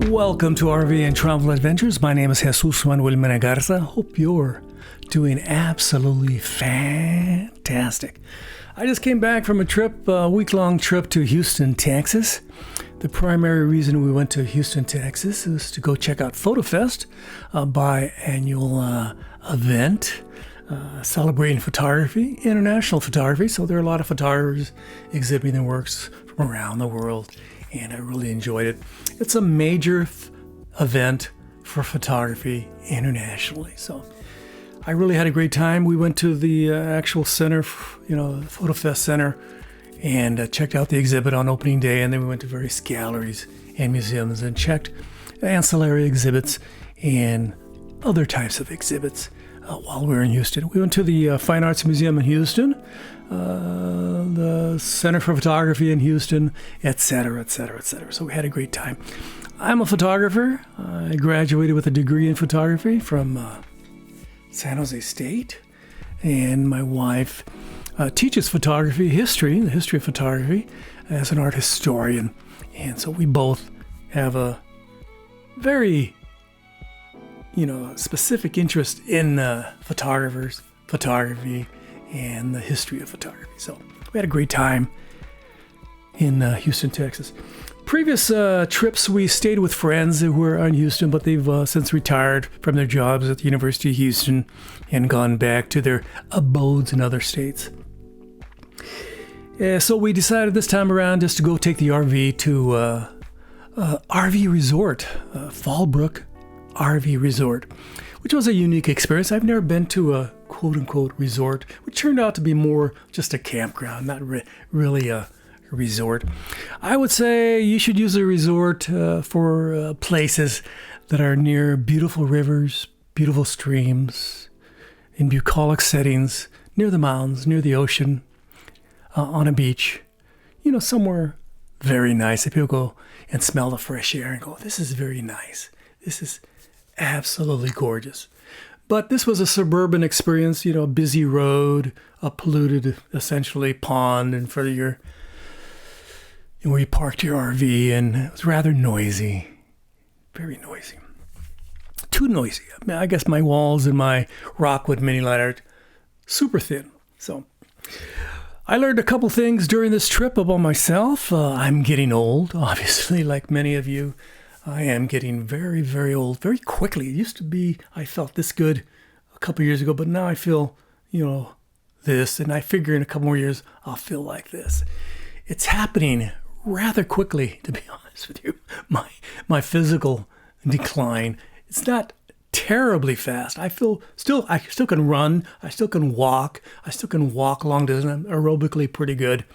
Welcome to RV and Travel Adventures. My name is Jesus Manuel Menegarza. Hope you're doing absolutely fantastic. I just came back from a week-long trip to Houston, Texas. The primary reason we went to Houston, Texas is to go check out FotoFest, a biannual event celebrating photography, international photography. So there are a lot of photographers exhibiting their works from around the world, and I really enjoyed it. It's a major event for photography internationally. So I really had a great time. We went to the actual center, FotoFest Center, and checked out the exhibit on opening day. And then we went to various galleries and museums and checked ancillary exhibits and other types of exhibits while we were in Houston. We went to the Fine Arts Museum in Houston, the Center for Photography in Houston, etc., etc., etc. So we had a great time. I'm a photographer. I graduated with a degree in photography from San Jose State, and my wife teaches photography, the history of photography, as an art historian. And so we both have a very, specific interest in photography, and the history of photography. So we had a great time in Houston, Texas. Previous trips, we stayed with friends who were in Houston, but they've since retired from their jobs at the University of Houston and gone back to their abodes in other states. So we decided this time around just to go take the RV to RV Resort, Fallbrook RV Resort, which was a unique experience. I've never been to a quote-unquote resort, which turned out to be more just a campground, not really a resort. I would say you should use a resort for places that are near beautiful rivers, beautiful streams, in bucolic settings, near the mountains, near the ocean, on a beach, somewhere very nice. If people go and smell the fresh air and go, this is very nice. This is absolutely gorgeous. But this was a suburban experience, a busy road, a polluted, essentially, pond in front of where you parked your RV, and it was rather noisy, very noisy. Too noisy. I guess my walls in my Rockwood mini light are super thin. So I learned a couple things during this trip about myself. I'm getting old, obviously, like many of you. I am getting very, very old very quickly. It used to be I felt this good a couple years ago, but now I feel, this, and I figure in a couple more years I'll feel like this. It's happening rather quickly, to be honest with you. My physical decline, it's not terribly fast. I still can run, I still can walk long distance, aerobically pretty good,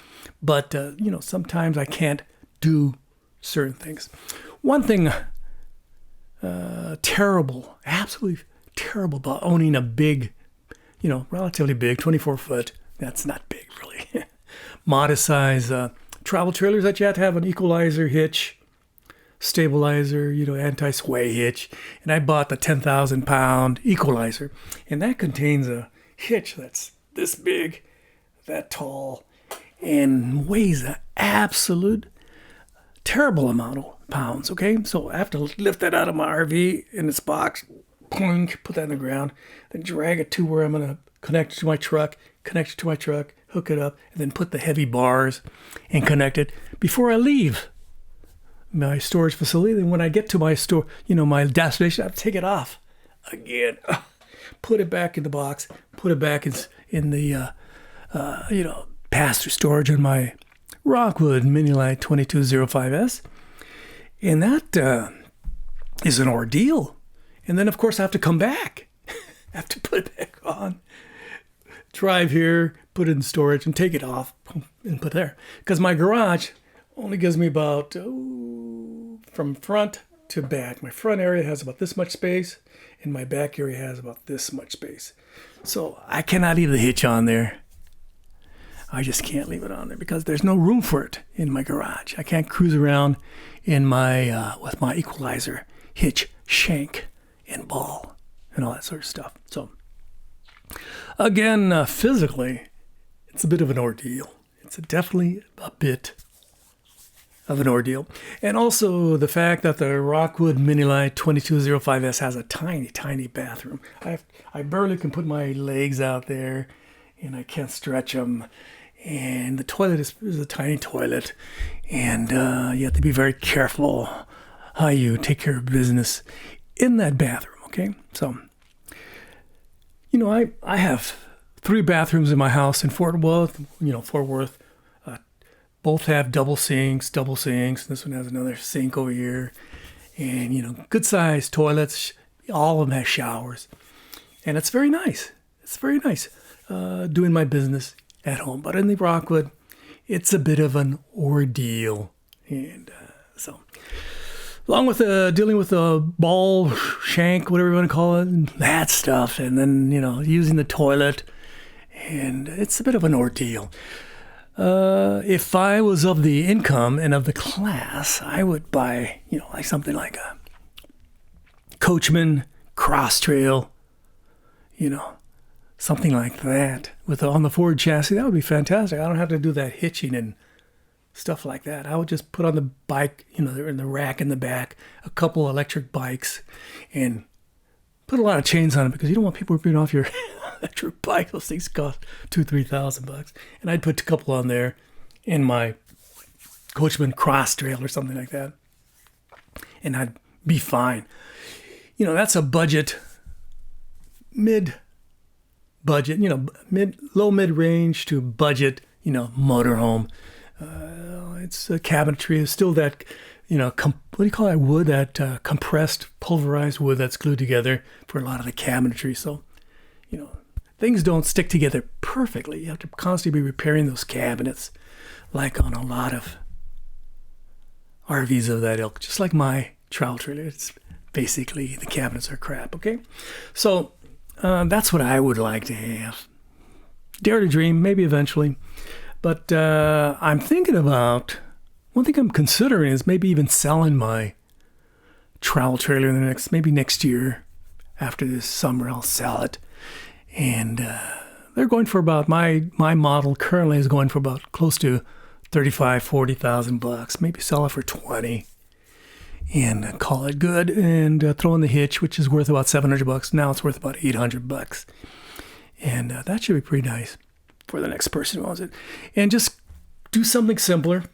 but sometimes I can't do certain things. One thing absolutely terrible about owning a big, relatively big, 24-foot, that's not big really, modest size travel trailers that you have to have an equalizer hitch, stabilizer, anti-sway hitch. And I bought the 10,000-pound equalizer, and that contains a hitch that's this big, that tall, and weighs an absolute terrible amount of pounds. Okay, so I have to lift that out of my RV in its box, put that on the ground, then drag it to where I'm going to connect it to my truck, hook it up, and then put the heavy bars and connect it before I leave my storage facility. Then when I get to my store, my destination, I have to take it off again, put it back in the box, put it back in the pass-through storage in my Rockwood Mini Light 2205S. And that is an ordeal. And then, of course, I have to come back. I have to put it back on, drive here, put it in storage, and take it off and put it there. Because my garage only gives me about, from front to back. My front area has about this much space, and my back area has about this much space. So I cannot leave the hitch on there. I just can't leave it on there because there's no room for it in my garage. I can't cruise around in my with my equalizer, hitch, shank, and ball, and all that sort of stuff. So again, physically, it's a bit of an ordeal. It's definitely a bit of an ordeal. And also the fact that the Rockwood Minilite 2205S has a tiny, tiny bathroom. I barely can put my legs out there, and I can't stretch them. And the toilet is a tiny toilet, and you have to be very careful how you take care of business in that bathroom, okay? So, I have 3 bathrooms in my house in Fort Worth. Both have double sinks. This one has another sink over here. And, good-sized toilets. All of them have showers. And it's very nice. It's very nice doing my business at home. But in the Rockwood, it's a bit of an ordeal. And so, along with dealing with the ball shank, whatever you want to call it, that stuff, and then, using the toilet, and it's a bit of an ordeal. If I was of the income and of the class, I would buy, like something like a Coachman Cross Trail, something like that on the Ford chassis. That would be fantastic. I don't have to do that hitching and stuff like that. I would just put on the bike, they're in the rack in the back, a couple electric bikes, and put a lot of chains on it because you don't want people ripping off your electric bike. Those things cost $2,000-$3,000. And I'd put a couple on there in my Coachman Cross Trail or something like that, and I'd be fine. That's a budget, mid-budget, low mid-range to budget, motorhome. It's a cabinetry. It's still that, what do you call that wood? That compressed, pulverized wood that's glued together for a lot of the cabinetry. So, things don't stick together perfectly. You have to constantly be repairing those cabinets, like on a lot of RVs of that ilk. Just like my travel trailer, it's basically the cabinets are crap. Okay, so that's what I would like to have. Dare to dream, maybe eventually. But I'm thinking about, one thing I'm considering is maybe even selling my travel trailer in maybe next year. After this summer, I'll sell it. And they're going for about, my model currently is going for about close to $35,000-$40,000. Maybe sell it for $20,000 and call it good, and throw in the hitch, which is worth about $700. Now it's worth about $800. And that should be pretty nice for the next person who wants it. And just do something simpler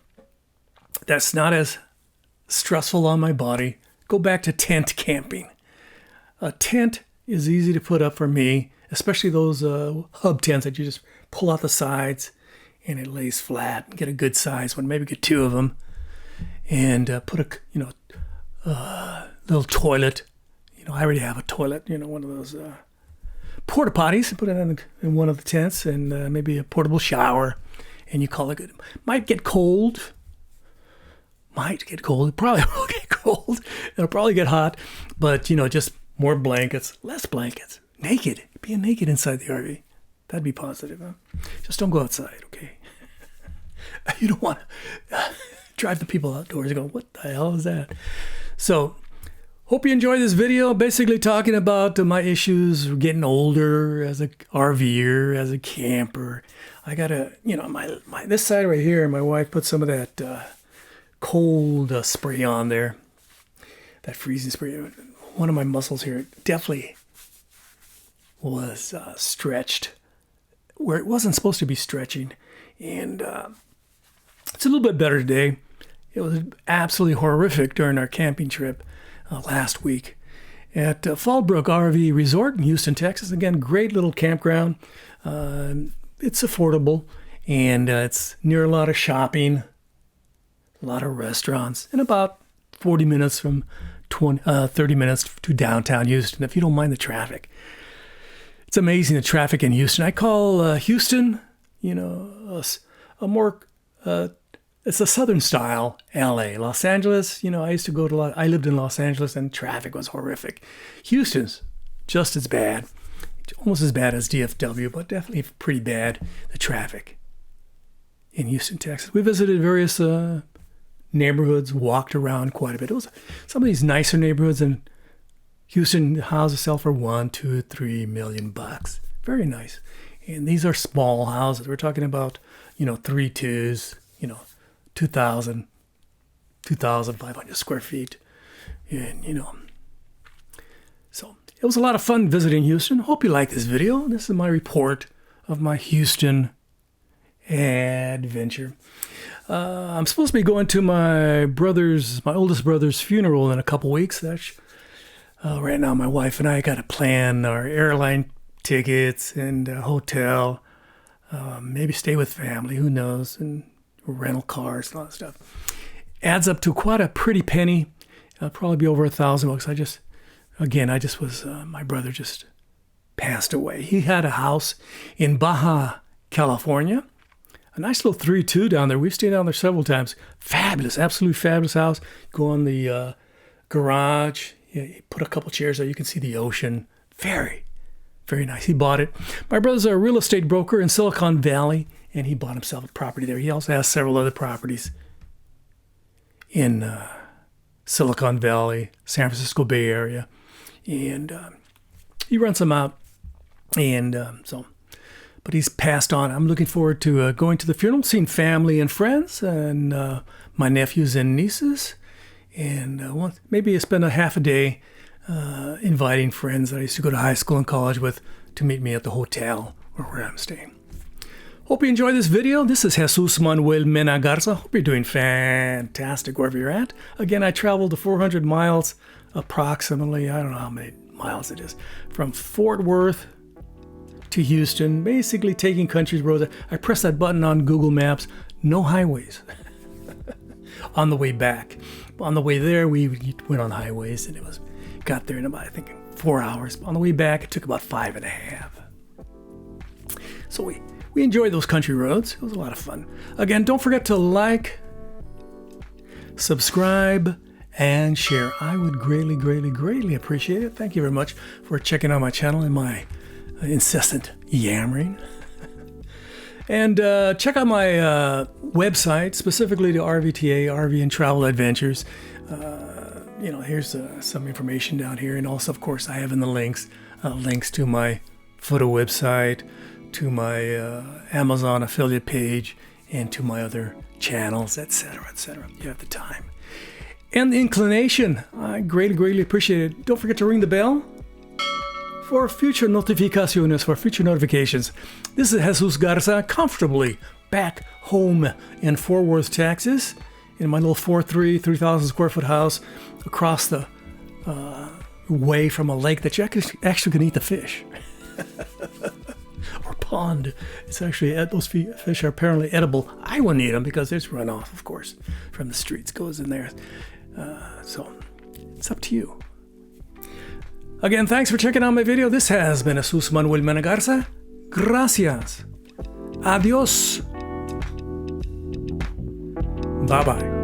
that's not as stressful on my body. Go back to tent camping. A tent is easy to put up for me, especially those hub tents that you just pull out the sides and it lays flat. Get a good size one, maybe get 2 of them, and put a little toilet. I already have a toilet, one of those porta potties. Put it in one of the tents, and maybe a portable shower, and you call it good. Might get cold. It probably will get cold. It'll probably get hot, but just more blankets, less blankets. Naked, being naked inside the RV. That'd be positive, huh? Just don't go outside, okay? You don't want to drive the people outdoors and go, what the hell is that? So, hope you enjoyed this video. Basically talking about my issues getting older as a RVer, as a camper. I got to, my this side right here, my wife put some of that cold spray on there. That freezing spray. One of my muscles here definitely was stretched where it wasn't supposed to be stretching. And it's a little bit better today. It was absolutely horrific during our camping trip last week at Fallbrook RV Resort in Houston, Texas. Again, great little campground. It's affordable, and it's near a lot of shopping, a lot of restaurants, and about 40 minutes from 30 minutes to downtown Houston, if you don't mind the traffic. It's amazing, the traffic in Houston. I call Houston, a more, it's a southern style LA. Los Angeles, I used to go to, I lived in Los Angeles and traffic was horrific. Houston's just as bad, almost as bad as DFW, but definitely pretty bad, the traffic in Houston, Texas. We visited various neighborhoods, walked around quite a bit. It was some of these nicer neighborhoods in Houston. Houses sell for $1, $2, $3 million. Very nice. And these are small houses. We're talking about, 3 twos, 2,000 2,500 square feet. And, so it was a lot of fun visiting Houston. Hope you like this video. This is my report of my Houston adventure. I'm supposed to be going to my oldest brother's funeral in a couple weeks. Right now, my wife and I got to plan our airline tickets and hotel. Maybe stay with family, who knows, and rental cars and all that stuff. Adds up to quite a pretty penny. Probably be over $1,000. My brother just passed away. He had a house in Baja, California. A nice little 3-2 down there. We've stayed down there several times. Fabulous, absolutely fabulous house. Go in the garage. You put a couple chairs there. You can see the ocean. Very, very nice. He bought it. My brother's a real estate broker in Silicon Valley, and he bought himself a property there. He also has several other properties in Silicon Valley, San Francisco Bay Area, and he rents them out. And but he's passed on. I'm looking forward to going to the funeral, seeing family and friends, and my nephews and nieces, and maybe spend a half a day inviting friends that I used to go to high school and college with to meet me at the hotel or where I'm staying. Hope you enjoyed this video. This is Jesus Manuel Mena Garza. Hope you're doing fantastic wherever you're at. Again, I traveled the 400 miles approximately. I don't know how many miles it is. From Fort Worth to Houston, basically taking country roads. I pressed that button on Google Maps. No highways. On the way back. On the way there, we went on highways, and got there in about, I think, 4 hours. On the way back, it took about 5.5. So we enjoyed those country roads. It was a lot of fun. Again, don't forget to like, subscribe, and share. I would greatly, greatly, greatly appreciate it. Thank you very much for checking out my channel and my incessant yammering. And check out my website, specifically the RVTA, RV and Travel Adventures. Here's some information down here. And also, of course, I have in the links to my photo website, to my Amazon affiliate page, and to my other channels, etc., etc. You have the time and the inclination. I greatly, greatly appreciate it. Don't forget to ring the bell for future notificaciones, for future notifications. This is Jesus Garza, comfortably back home in Fort Worth, Texas, in my little 3,000 square foot house across the way from a lake that you actually can eat the fish. Or pond. It's actually, those fish are apparently edible. I wouldn't eat them because there's runoff, of course, from the streets, goes in there. So it's up to you. Again, thanks for checking out my video. This has been Jesus Manuel Mena Garza. Gracias. Adios. Bye-bye.